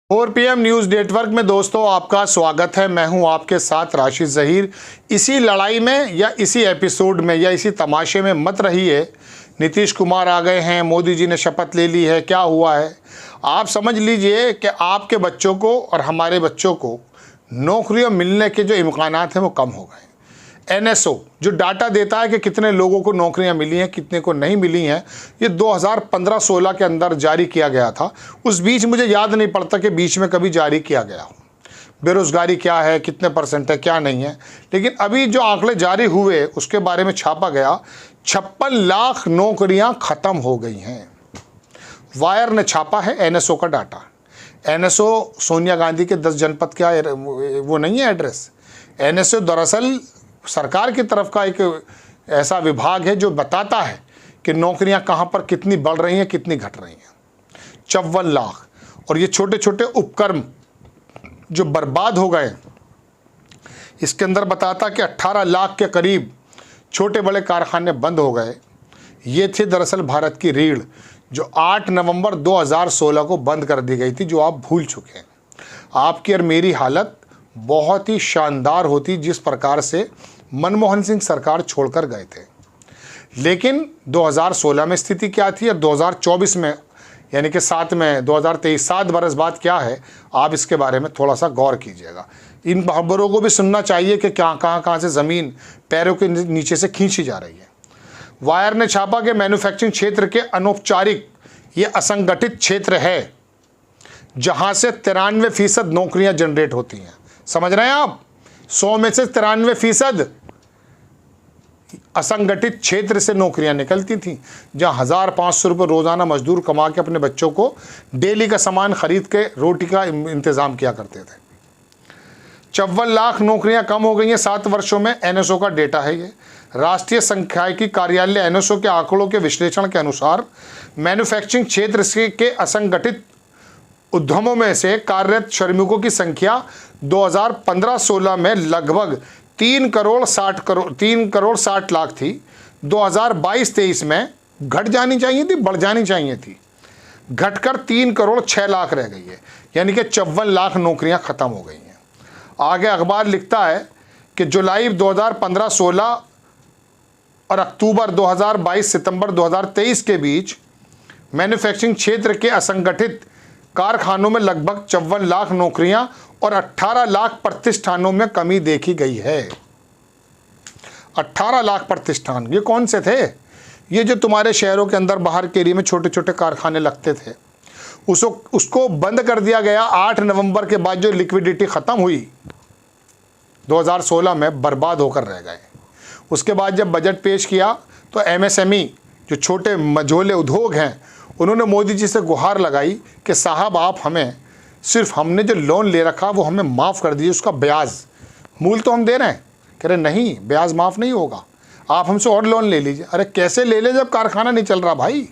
और PM news network में दोस्तों आपका स्वागत है। मैं हूं आपके साथ राशिद ज़हीर। इसी लड़ाई में या इसी एपिसोड में या इसी तमाशे में मत रहिए। नीतीश कुमार आ गए हैं, मोदी जी ने शपथ ले ली है, क्या हुआ है। आप समझ लीजिए कि आपके बच्चों को और हमारे बच्चों को नौकरियां मिलने के जो इम्कानात हैं वो कम हो गए। एनएसओ जो डाटा देता है कि कितने लोगों को नौकरियां मिली हैं, कितने को नहीं मिली हैं, ये 2015-16 के अंदर जारी किया गया था। उस बीच मुझे याद नहीं पड़ता कि बीच में कभी जारी किया गया हो। बेरोज़गारी क्या है, कितने % है, क्या नहीं है। लेकिन अभी जो आंकड़े जारी हुए उसके बारे में छापा गया, 56 लाख नौकरियां ख़त्म हो गई हैं। वायर ने छापा है एनएसओ का डाटा। एनएसओ सोनिया गांधी के 10 जनपद का वो नहीं है एड्रेस। एनएसओ दरअसल सरकार की तरफ का एक ऐसा विभाग है जो बताता है कि नौकरियां कहां पर कितनी बढ़ रही हैं, कितनी घट रही हैं। 54 लाख। और ये छोटे छोटे उपक्रम जो बर्बाद हो गए, इसके अंदर बताता कि 18 लाख के करीब छोटे बड़े कारखाने बंद हो गए। ये थी दरअसल भारत की रीढ़ जो 8 नवंबर 2016 को बंद कर दी गई थी, जो आप भूल चुके हैं। आपकी और मेरी हालत बहुत ही शानदार होती जिस प्रकार से मनमोहन सिंह सरकार छोड़कर गए थे। लेकिन 2016 में स्थिति क्या थी और 2024 में यानी कि 2023 7 बरस बाद क्या है, आप इसके बारे में थोड़ा सा गौर कीजिएगा। इन खबरों को भी सुनना चाहिए कि क्या कहाँ से ज़मीन पैरों के नीचे से खींची जा रही है। वायर ने छापा कि मैन्युफैक्चरिंग क्षेत्र के अनौपचारिक ये असंगठित क्षेत्र है जहाँ से 93% नौकरियाँ जनरेट होती हैं। समझ रहे हैं आप? 100 में से 93% असंगठित क्षेत्र से नौकरियां निकलती थीं, जहां 1500 रुपये रोजाना मजदूर कमा के अपने बच्चों को डेली का सामान खरीद के रोटी का इंतजाम किया करते थे। 54 लाख नौकरियां कम हो गई हैं 7 वर्षों में। एनएसओ का डेटा है ये। राष्ट्रीय सांख्यिकी कार्यालय एनएसओ के आंकड़ों के विश्लेषण के अनुसार मैन्युफैक्चरिंग क्षेत्र के असंगठित उद्यमों में से कार्यरत श्रमिकों की संख्या 2015-16 में लगभग 3 करोड़ 60 लाख थी। 2022-23 में घट जानी चाहिए थी, बढ़ जानी चाहिए थी, घटकर 3 करोड़ 6 लाख रह गई है। यानी कि 54 लाख नौकरियां खत्म हो गई हैं। आगे अखबार लिखता है कि जुलाई 2015-16 और अक्टूबर 2022 सितंबर 2023 के बीच मैन्युफैक्चरिंग क्षेत्र के असंगठित कारखानों में लगभग 54 लाख नौकरियां और 18 लाख प्रतिष्ठानों में कमी देखी गई है। 18 लाख प्रतिष्ठान ये कौन से थे? ये जो तुम्हारे शहरों के अंदर बाहर के एरिया में छोटे छोटे कारखाने लगते थे, उसको बंद कर दिया गया 8 नवंबर के बाद। जो लिक्विडिटी ख़त्म हुई 2016 में, बर्बाद होकर रह गए। उसके बाद जब बजट पेश किया तो एमएसएमई जो छोटे मझोले उद्योग हैं, उन्होंने मोदी जी से गुहार लगाई कि साहब आप हमें सिर्फ हमने जो लोन ले रखा वो हमें माफ़ कर दीजिए, उसका ब्याज मूल तो हम दे रहे हैं। कह रहे नहीं, ब्याज माफ़ नहीं होगा, आप हमसे और लोन ले लीजिए। अरे कैसे ले ले जब कारखाना नहीं चल रहा भाई।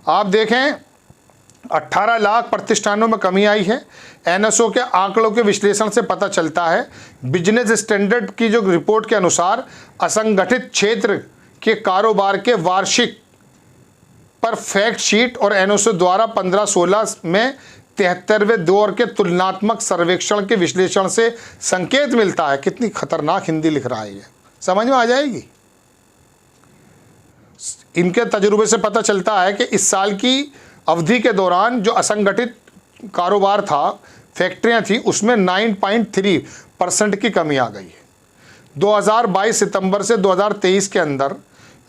आप देखें 18 लाख प्रतिष्ठानों में कमी आई है। एनएसओ के आंकड़ों के विश्लेषण से पता चलता है, बिजनेस स्टैंडर्ड की जो रिपोर्ट के अनुसार असंगठित क्षेत्र के कारोबार के वार्षिक पर फैक्ट शीट और एनएसओ द्वारा 15-16 में 73वें दौर के तुलनात्मक सर्वेक्षण के विश्लेषण से संकेत मिलता है। कितनी खतरनाक हिंदी लिख रहा है ये, समझ में आ जाएगी। इनके तजुर्बे से पता चलता है कि इस साल की अवधि के दौरान जो असंगठित कारोबार था, फैक्ट्रियां थी, उसमें 9.3% की कमी आ गई है। 2022 सितंबर से 2023 के अंदर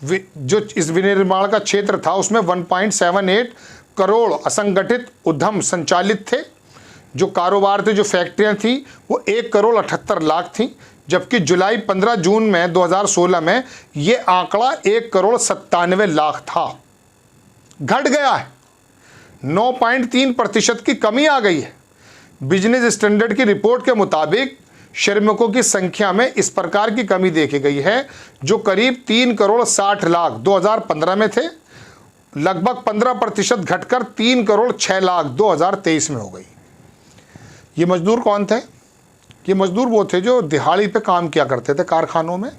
जो इस विनिर्माण का क्षेत्र था उसमें 1.78 करोड़ असंगठित उद्यम संचालित थे। जो कारोबार थे, जो फैक्ट्रियां थी, वो 1 करोड़ 78 लाख थी। जबकि जुलाई 15 जून में 2016 में ये आंकड़ा 1 करोड़ 97 लाख था, घट गया है। 9.3% की कमी आ गई है। बिजनेस स्टैंडर्ड की रिपोर्ट के मुताबिक श्रमिकों की संख्या में इस प्रकार की कमी देखी गई है, जो करीब 3 करोड़ 60 लाख 2015 में थे, लगभग 15% घटकर 3 करोड़ 6 लाख 2023 में हो गई। ये मजदूर कौन थे? ये मजदूर वो थे जो दिहाड़ी पे काम किया करते थे कारखानों में।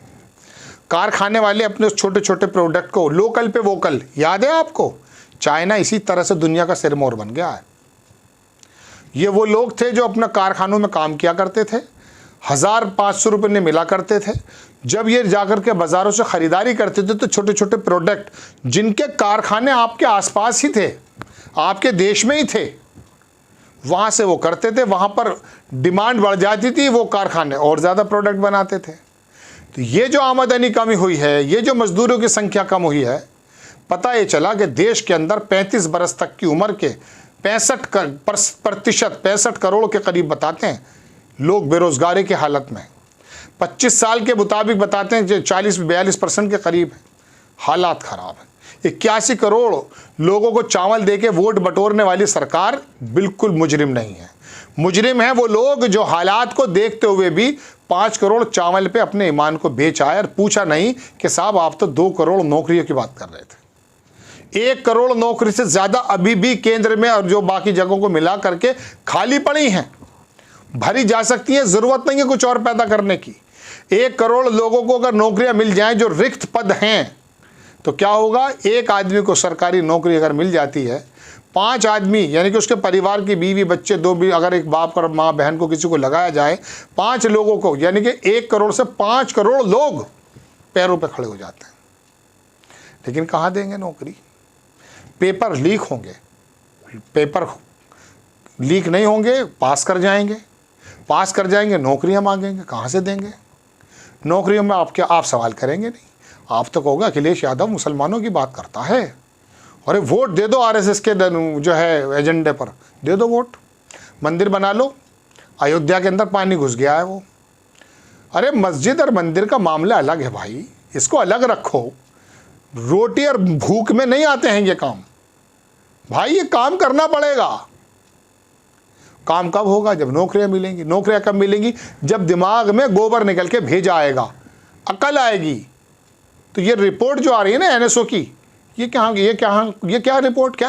कारखाने वाले अपने उस छोटे छोटे प्रोडक्ट को लोकल पे वोकल, याद है आपको? चाइना इसी तरह से दुनिया का सिरमौर बन गया है। ये वो लोग थे जो अपना कारखानों में काम किया करते थे, 1500 रुपये में मिला करते थे। जब ये जाकर के बाज़ारों से ख़रीदारी करते थे तो छोटे छोटे प्रोडक्ट जिनके कारखाने आपके आसपास ही थे, आपके देश में ही थे, वहाँ से वो करते थे। वहाँ पर डिमांड बढ़ जाती थी, वो कारखाने और ज़्यादा प्रोडक्ट बनाते थे। तो ये जो आमदनी कमी हुई है, ये जो मज़दूरों की संख्या कम हुई है, पता ये चला कि देश के अंदर 35 बरस तक की उम्र के 65 करोड़ के करीब बताते हैं लोग बेरोज़गारी की हालत में। 25 साल के मुताबिक बताते हैं जो 40-42% के करीब है। हालात ख़राब है। 81 करोड़ लोगों को चावल दे के वोट बटोरने वाली सरकार बिल्कुल मुजरिम नहीं है। मुजरिम है वो लोग जो हालात को देखते हुए भी 5 करोड़ चावल पे अपने ईमान को बेच आए और पूछा नहीं कि साहब आप तो 2 करोड़ नौकरियों की बात कर रहे थे। 1 करोड़ नौकरी से ज़्यादा अभी भी केंद्र में और जो बाकी जगहों को मिला करके खाली पड़ी हैं, भरी जा सकती है, ज़रूरत नहीं है कुछ और पैदा करने की। 1 करोड़ लोगों को अगर नौकरियां मिल जाएं जो रिक्त पद हैं, तो क्या होगा, एक आदमी को सरकारी नौकरी अगर मिल जाती है, 5 आदमी यानी कि उसके परिवार की बीवी बच्चे 2 भी अगर एक बाप और माँ बहन को किसी को लगाया जाए, 5 लोगों को यानी कि 1 करोड़ से 5 करोड़ लोग पैरों पे खड़े हो जाते हैं। लेकिन कहाँ देंगे नौकरी? पेपर लीक होंगे, पेपर लीक नहीं होंगे, पास कर जाएंगे नौकरियां मांगेंगे, कहाँ से देंगे? नौकरियों में आप सवाल करेंगे नहीं, आप तो कहोगे अखिलेश यादव मुसलमानों की बात करता है, अरे वोट दे दो आरएसएस के जो है एजेंडे पर, दे दो वोट, मंदिर बना लो। अयोध्या के अंदर पानी घुस गया है वो। अरे मस्जिद और मंदिर का मामला अलग है भाई, इसको अलग रखो। रोटी और भूख में नहीं आते हैं ये काम भाई, ये काम करना पड़ेगा। काम कब होगा? जब नौकरियां मिलेंगी। नौकरियां कब मिलेंगी? जब दिमाग में गोबर निकल के भेजा आएगा, अकल आएगी। तो ये रिपोर्ट जो आ रही है ना एनएसओ की, ये क्या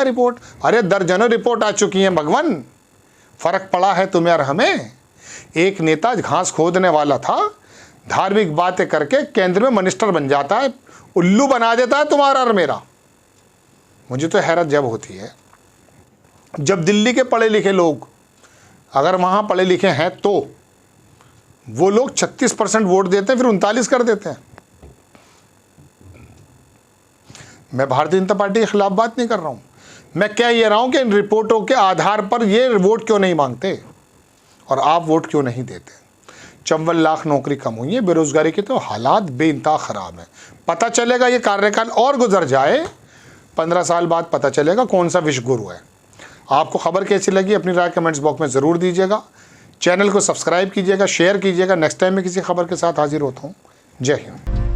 रिपोर्ट? अरे दर्जनों रिपोर्ट आ चुकी हैं भगवान, फर्क पड़ा है तुम्हें और हमें। एक नेता घास खोदने वाला था, धार्मिक बातें करके केंद्र में मिनिस्टर बन जाता है, उल्लू बना देता है तुम्हारा और मेरा। मुझे तो हैरत जब होती है जब दिल्ली के पढ़े लिखे लोग, अगर वहाँ पढ़े लिखे हैं तो वो लोग 36% वोट देते हैं, फिर 39 कर देते हैं। मैं भारतीय जनता पार्टी के खिलाफ बात नहीं कर रहा हूँ, मैं कह ये रहा हूँ कि इन रिपोर्टों के आधार पर ये वोट क्यों नहीं मांगते और आप वोट क्यों नहीं देते। 54 लाख नौकरी कम हुई है, बेरोजगारी के तो हालात बेइंतहा ख़राब है। पता चलेगा ये कार्यकाल और गुजर जाए, 15 साल बाद पता चलेगा कौन सा विश्व गुरु है। आपको खबर कैसी लगी अपनी राय कमेंट्स बॉक्स में ज़रूर दीजिएगा। चैनल को सब्सक्राइब कीजिएगा, शेयर कीजिएगा। नेक्स्ट टाइम मैं किसी खबर के साथ हाजिर होता हूँ। जय हिंद।